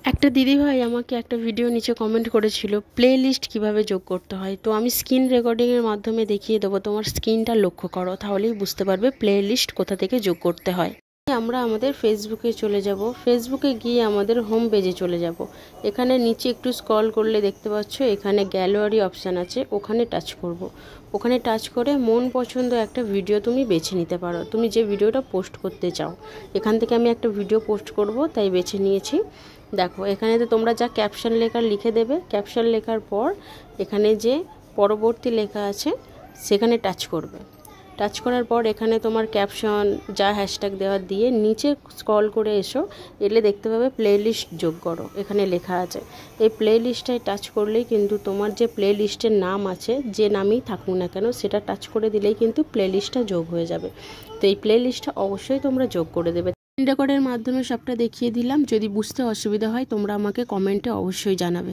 একটা দিদিভাই আমাকে একটা ভিডিও নিচে কমেন্ট করেছিল প্লে লিস্ট কীভাবে যোগ করতে হয়। তো আমি স্ক্রিন রেকর্ডিংয়ের মাধ্যমে দেখিয়ে দেবো, তোমার স্ক্রিনটা লক্ষ্য করো, তাহলেই বুঝতে পারবে প্লে লিস্ট কোথা থেকে যোগ করতে হয়। আমরা আমাদের ফেসবুকে চলে যাব, ফেসবুকে গিয়ে আমাদের হোম পেজে চলে যাব। এখানে নিচে একটু স্ক্রল করলে দেখতে পাচ্ছ এখানে গ্যালারি অপশান আছে, ওখানে টাচ করব। ওখানে টাচ করে মন পছন্দ একটা ভিডিও তুমি বেছে নিতে পারো, তুমি যে ভিডিওটা পোস্ট করতে চাও। এখান থেকে আমি একটা ভিডিও পোস্ট করব, তাই বেছে নিয়েছি। দেখো এখানে তো তোমরা যা ক্যাপশন লেখার লিখে দেবে, ক্যাপশন লেখার পর এখানে যে পরবর্তী লেখা আছে সেখানে টাচ করবে। টাচ করার পর এখানে তোমার ক্যাপশন যা হ্যাশট্যাগ দেওয়া দিয়ে নিচে স্ক্রল করে এসো, এলে দেখতে পাবে প্লে লিস্ট যোগ করো, এখানে লেখা আছে। এই প্লে লিস্টটায় টাচ করলেই কিন্তু তোমার যে প্লে লিস্টের নাম আছে, যে নামেই থাকুক না কেন, সেটা টাচ করে দিলেই কিন্তু প্লে লিস্টটা যোগ হয়ে যাবে। তো এই প্লে লিস্টটা অবশ্যই তোমরা যোগ করে দেবে। রেকর্ডের মাধ্যমে সবটা দেখিয়ে দিলাম। যদি বুঝতে অসুবিধা হয় তোমরা আমাকে কমেন্টে অবশ্যই জানাবে।